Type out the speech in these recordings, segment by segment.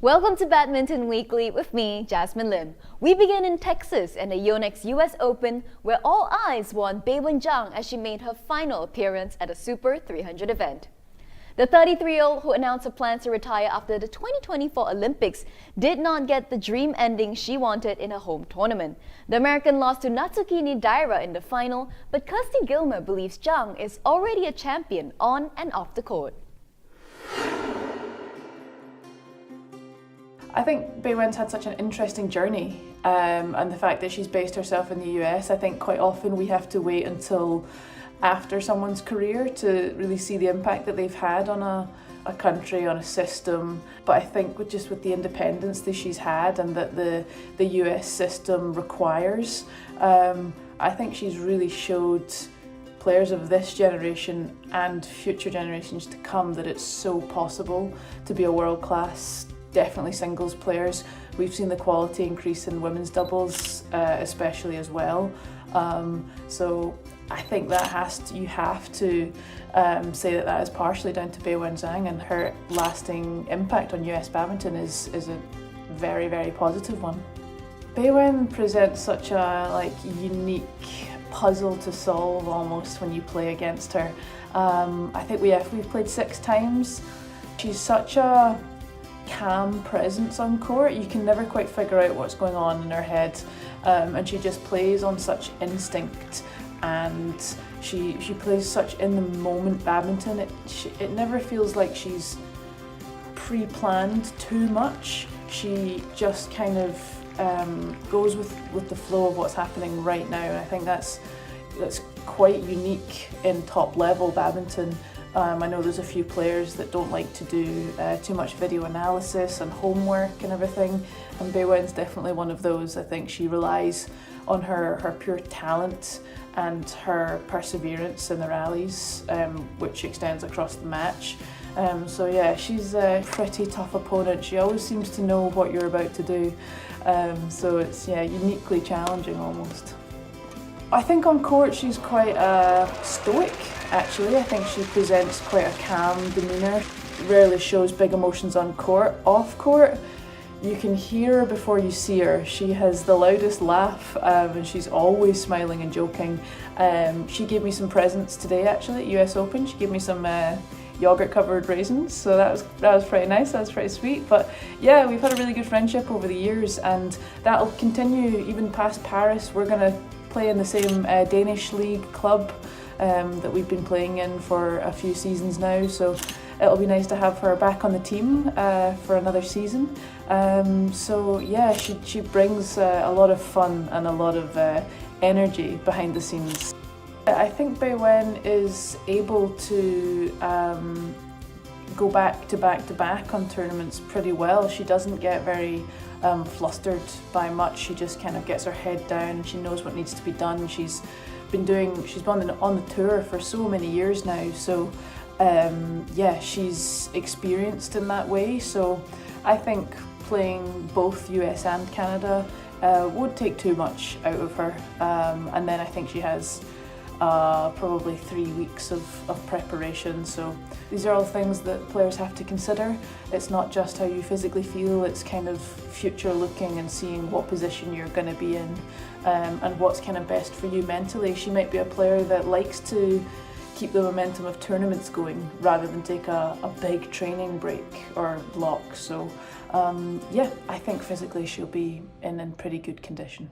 Welcome to Badminton Weekly with me, Jasmine Lim. We begin in Texas and the Yonex US Open, where all eyes were on Zhang as she made her final appearance at the Super 300 event. The 33-year-old, who announced her plans to retire after the 2024 Olympics, did not get the dream ending she wanted in her home tournament. The American lost to Natsukini Daira in the final, but Kirsty Gilmer believes Zhang is already a champion on and off the court. I think Beiwen's had such an interesting journey, and the fact that she's based herself in the US, I think quite often we have to wait until after someone's career to really see the impact that they've had on a country, on a system. But I think with the independence that she's had and that the US system requires, I think she's really showed players of this generation and future generations to come that it's so possible to be a world-class, definitely singles players. We've seen the quality increase in women's doubles, especially as well. So I think that you have to say that is partially down to Zhang, and her lasting impact on US badminton is a very, very positive one. Beiwen presents such a unique puzzle to solve almost when you play against her. I think we've played 6 times. She's such a calm presence on court. You can never quite figure out what's going on in her head, and she just plays on such instinct, and she plays such in the moment badminton. It never feels like she's pre-planned too much. She just kind of goes with the flow of what's happening right now, and I think that's quite unique in top level badminton. I know there's a few players that don't like to do too much video analysis and homework and everything, and Beiwen's definitely one of those. I think she relies on her pure talent and her perseverance in the rallies, which extends across the match. So yeah, she's a pretty tough opponent. She always seems to know what you're about to do, so it's uniquely challenging almost. I think on court she's quite stoic, actually. I think she presents quite a calm demeanour, rarely shows big emotions on court. Off court, you can hear her before you see her. She has the loudest laugh, and she's always smiling and joking. She gave me some presents today, actually, at US Open. She gave me some yogurt covered raisins, so that was pretty nice. That was pretty sweet. But yeah, we've had a really good friendship over the years, and that'll continue even past Paris. We're going to play in the same Danish league club that we've been playing in for a few seasons now, so it'll be nice to have her back on the team for another season. So yeah, she brings a lot of fun and a lot of energy behind the scenes. I think Beiwen is able to go back to back on tournaments pretty well. She doesn't get very flustered by much. She just kind of gets her head down. She knows what needs to be done. She's been on the tour for so many years now, so yeah, she's experienced in that way. So I think playing both US and Canada would take too much out of her, and then I think she has probably 3 weeks of preparation. So these are all things that players have to consider. It's not just how you physically feel, it's kind of future looking and seeing what position you're going to be in, and what's kind of best for you mentally. She might be a player that likes to keep the momentum of tournaments going rather than take a big training break or block. So yeah, I think physically she'll be in pretty good condition.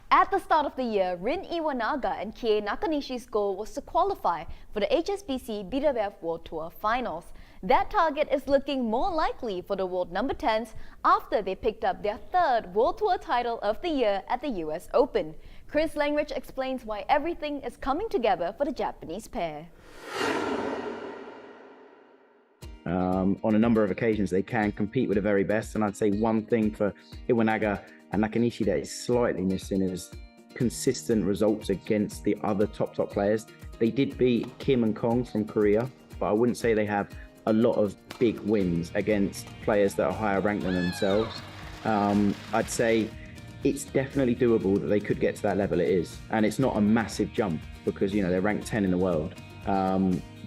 At the start of the year, Rin Iwanaga and Kie Nakanishi's goal was to qualify for the HSBC BWF World Tour finals. That target is looking more likely for the world number 10s after they picked up their 3rd World Tour title of the year at the US Open. Chris Langridge explains why everything is coming together for the Japanese pair. On a number of occasions, they can compete with the very best, and I'd say one thing for Iwanaga and Nakanishi that is slightly missing is consistent results against the other top players. They did beat Kim and Kong from Korea, but I wouldn't say they have a lot of big wins against players that are higher ranked than themselves. I'd say it's definitely doable that they could get to that level. It is, and it's not a massive jump because they're ranked 10 in the world.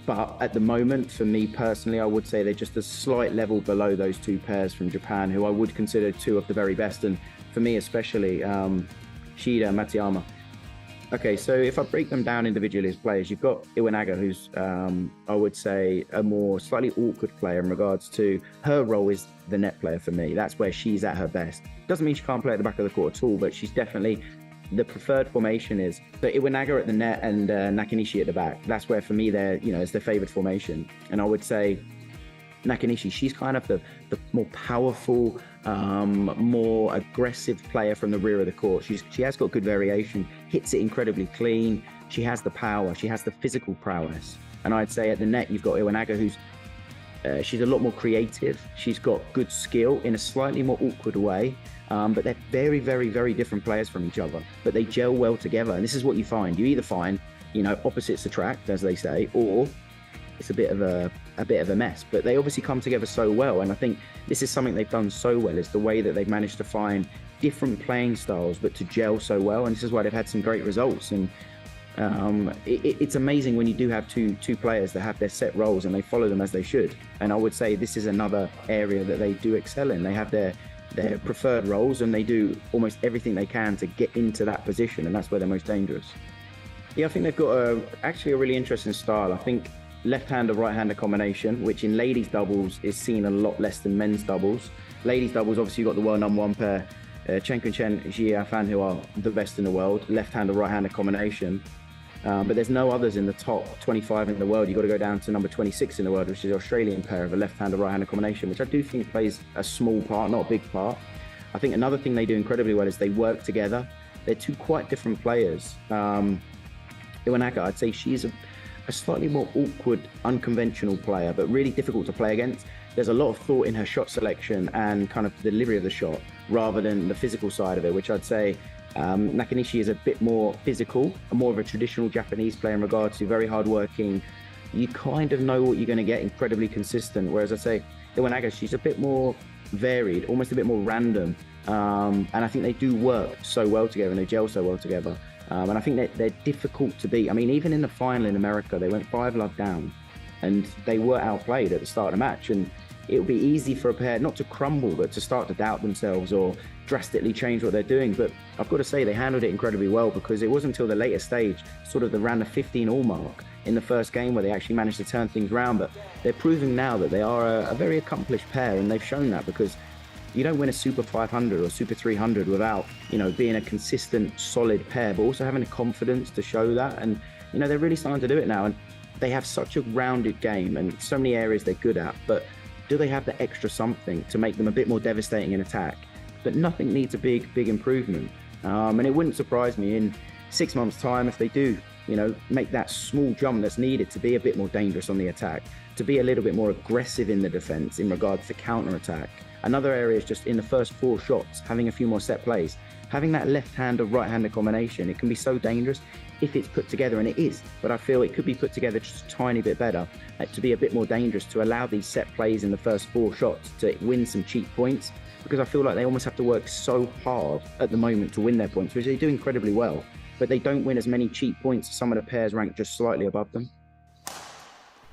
But at the moment, for me personally, I would say they're just a slight level below those two pairs from Japan, who I would consider two of the very best. And for me especially, Shida and Matsuyama. Okay, so if I break them down individually as players, you've got Iwanaga, who's, I would say, a more slightly awkward player in regards to her role is the net player for me. That's where she's at her best. Doesn't mean she can't play at the back of the court at all, but she's definitely, the preferred formation is the Iwanaga at the net and Nakanishi at the back. That's where, for me, they're, it's their favored formation. And I would say Nakanishi, she's kind of the more powerful, more aggressive player from the rear of the court. She has got good variation, hits it incredibly clean. She has the power, she has the physical prowess. And I'd say at the net, you've got Iwanaga, who's she's a lot more creative. She's got good skill in a slightly more awkward way, but they're very, very, very different players from each other, but they gel well together. And this is what you find. You either find, opposites attract, as they say, or it's a bit of a mess, but they obviously come together so well. And I think this is something they've done so well, is the way that they've managed to find different playing styles, but to gel so well. And this is why they've had some great results. And it's amazing when you do have two players that have their set roles and they follow them as they should. And I would say this is another area that they do excel in. They have their preferred roles and they do almost everything they can to get into that position, and that's where they're most dangerous. Yeah, I think they've got actually a really interesting style. I think left-hander, right-hander combination, which in ladies doubles is seen a lot less than men's doubles. Ladies doubles, obviously you've got the world #1 pair, Chen Kun-chen, Jia Fan, who are the best in the world, left-hander, right-hander combination. But there's no others in the top 25 in the world. You've got to go down to number 26 in the world, which is the Australian pair of a left-hander, right-hander combination, which I do think plays a small part, not a big part. I think another thing they do incredibly well is they work together. They're two quite different players. Iwanaga, I'd say she's a slightly more awkward, unconventional player, but really difficult to play against. There's a lot of thought in her shot selection and kind of the delivery of the shot rather than the physical side of it, which I'd say Nakanishi is a bit more physical, more of a traditional Japanese player in regards to very hard-working. You kind of know what you're going to get, incredibly consistent, whereas I'd say Iwanaga, she's a bit more varied, almost a bit more random, and I think they do work so well together and they gel so well together. And I think they're difficult to beat. I mean, even in the final in America, they went 5-love down and they were outplayed at the start of the match. And it would be easy for a pair not to crumble, but to start to doubt themselves or drastically change what they're doing. But I've got to say they handled it incredibly well, because it wasn't until the later stage, sort of around the 15-all mark in the first game, where they actually managed to turn things around. But they're proving now that they are a very accomplished pair, and they've shown that, because you don't win a Super 500 or Super 300 without, being a consistent, solid pair, but also having the confidence to show that. And, they're really starting to do it now. And they have such a rounded game and so many areas they're good at, but do they have the extra something to make them a bit more devastating in attack? But nothing needs a big improvement. And it wouldn't surprise me in 6 months' time if they do, make that small jump that's needed to be a bit more dangerous on the attack, to be a little bit more aggressive in the defense in regards to counter-attack. Another area is just in the first 4 shots, having a few more set plays. Having that left-hander, right-hander combination, it can be so dangerous if it's put together, and it is. But I feel it could be put together just a tiny bit better to be a bit more dangerous, to allow these set plays in the first 4 shots to win some cheap points. Because I feel like they almost have to work so hard at the moment to win their points, which they do incredibly well. But they don't win as many cheap points as some of the pairs ranked just slightly above them.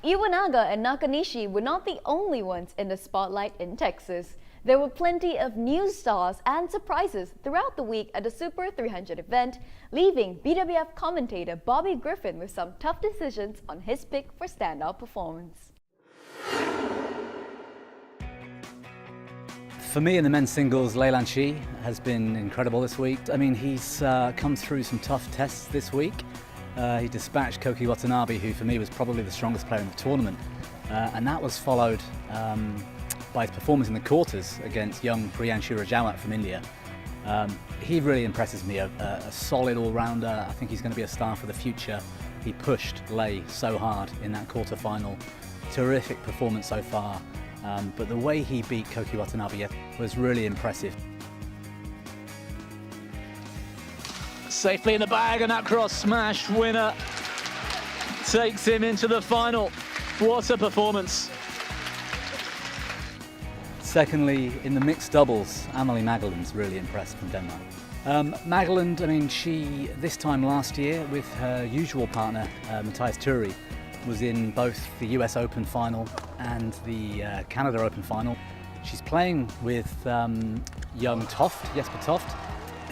Iwanaga and Nakanishi were not the only ones in the spotlight in Texas. There were plenty of new stars and surprises throughout the week at the Super 300 event, leaving BWF commentator Bobby Griffin with some tough decisions on his pick for standout performance. For me in the men's singles, Leyland Shi has been incredible this week. I mean, he's come through some tough tests this week. He dispatched Koki Watanabe, who for me was probably the strongest player in the tournament. And that was followed by his performance in the quarters against young Rian from India. He really impresses me, a solid all-rounder. I think he's going to be a star for the future. He pushed Lei so hard in that quarter-final. Terrific performance so far. But the way he beat Koki Watanabe was really impressive. Safely in the bag, and that cross smash winner takes him into the final. What a performance. Secondly, in the mixed doubles, Amalie Mageland's really impressed from Denmark. Mageland, I mean, she, this time last year, with her usual partner, Matthias Thury, was in both the US Open final and the Canada Open final. She's playing with young Jesper Toft,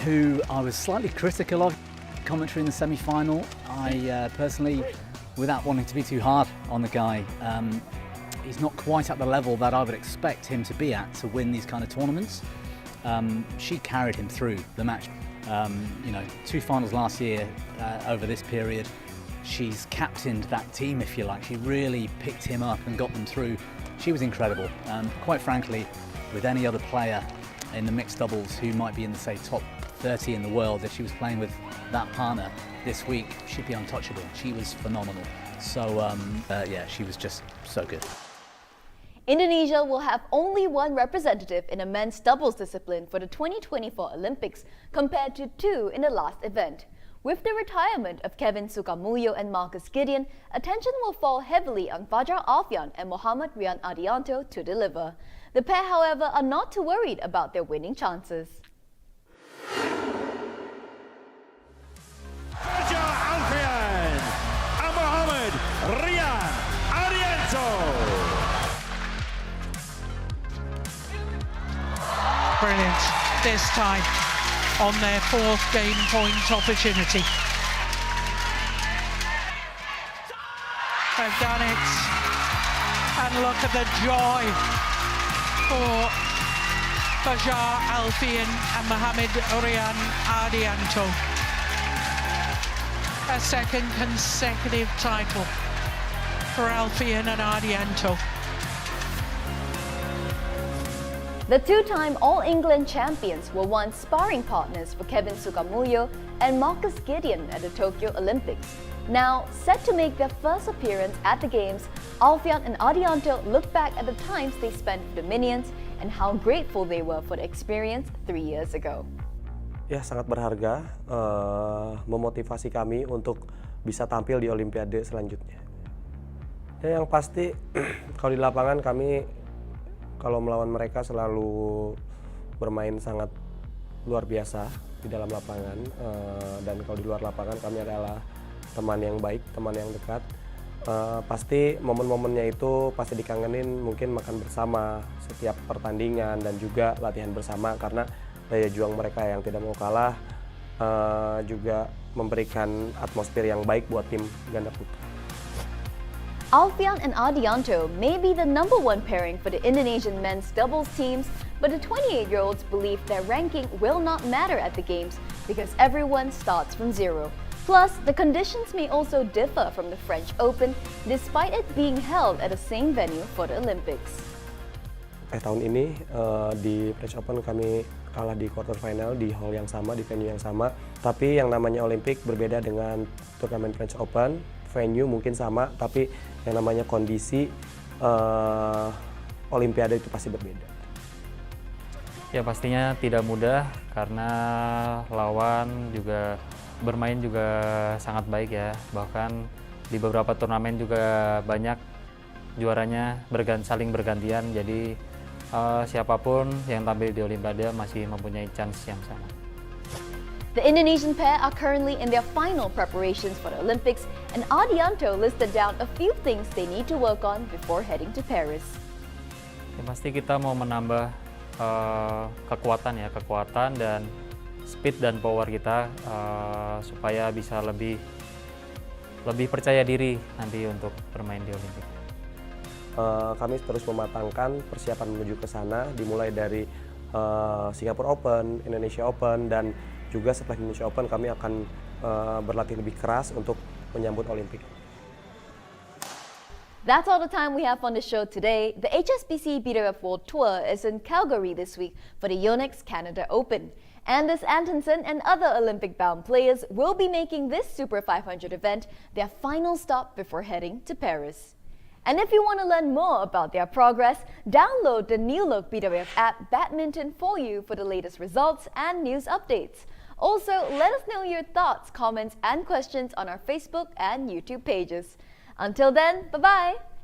who I was slightly critical of commentary in the semi-final. I personally, without wanting to be too hard on the guy, he's not quite at the level that I would expect him to be at to win these kind of tournaments. She carried him through the match. 2 finals last year over this period. She's captained that team, if you like. She really picked him up and got them through. She was incredible. Quite frankly, with any other player in the mixed doubles who might be in the, say, top 30 in the world, if she was playing with that partner this week, she'd be untouchable. She was phenomenal. So, yeah, she was just so good. Indonesia will have only one representative in a men's doubles discipline for the 2024 Olympics, compared to 2 in the last event. With the retirement of Kevin Sukamuljo and Marcus Gideon, attention will fall heavily on Fajar Alfian and Rian Ardianto to deliver. The pair, however, are not too worried about their winning chances. Fajar Alfian and Rian Ardianto. Brilliant this time on their 4th game point opportunity. They've done it, and look at the joy for Fajar Alfian and Rian Ardianto. A 2nd consecutive title for Alfian and Ardianto. The 2-time All-England champions were once sparring partners for Kevin Sukamuljo and Marcus Gideon at the Tokyo Olympics. Now, set to make their first appearance at the Games, Alfian and Ardianto look back at the times they spent with the Minions and how grateful they were for the experience 3 years ago. Ya, sangat berharga, memotivasi kami untuk bisa tampil di Olimpiade selanjutnya. Ya, yang pasti kalau di lapangan kami kalau melawan mereka selalu bermain sangat luar biasa di dalam lapangan, dan kalau di luar lapangan kami adalah teman yang baik, teman yang dekat. Pasti momen-momennya itu pasti dikangenin, mungkin makan bersama setiap pertandingan dan juga latihan bersama, karena daya juang mereka yang tidak mau kalah juga memberikan atmosfer yang baik buat tim ganda putra. Alfian and Ardianto may be the #1 pairing for the Indonesian men's doubles teams, but the 28-year-olds believe their ranking will not matter at the Games because everyone starts from zero. Plus, the conditions may also differ from the French Open, despite it being held at the same venue for the Olympics. Tahun ini di French Open kami kalah di quarter final di hall yang sama, di venue yang sama. Tapi yang namanya Olimpik berbeda dengan turnamen French Open. Venue mungkin sama, tapi yang namanya kondisi Olimpiade itu pasti berbeda. Ya pastinya tidak mudah karena lawan juga bermain juga sangat baik ya. Bahkan di beberapa turnamen juga banyak juaranya saling bergantian. Jadi siapapun yang tampil di Olimpiade masih mempunyai chance yang sama. The Indonesian pair are currently in their final preparations for the Olympics, and Ardianto listed down a few things they need to work on before heading to Paris. Ya, pasti kita mau menambah kekuatan dan speed dan power kita supaya bisa lebih percaya diri nanti untuk bermain di Olimpik. Kami terus mematangkan persiapan menuju ke sana, dimulai dari Singapore Open, Indonesia Open, dan juga setelah Indonesia Open kami akan berlatih lebih keras untuk menyambut Olimpik. That's all the time we have on the show today. The HSBC BWF World Tour is in Calgary this week for the Yonex Canada Open. Anders Antonsen and other Olympic-bound players will be making this Super 500 event their final stop before heading to Paris. And if you want to learn more about their progress, download the new look BWF app Badminton for you for the latest results and news updates. Also, let us know your thoughts, comments, and questions on our Facebook and YouTube pages. Until then, bye-bye!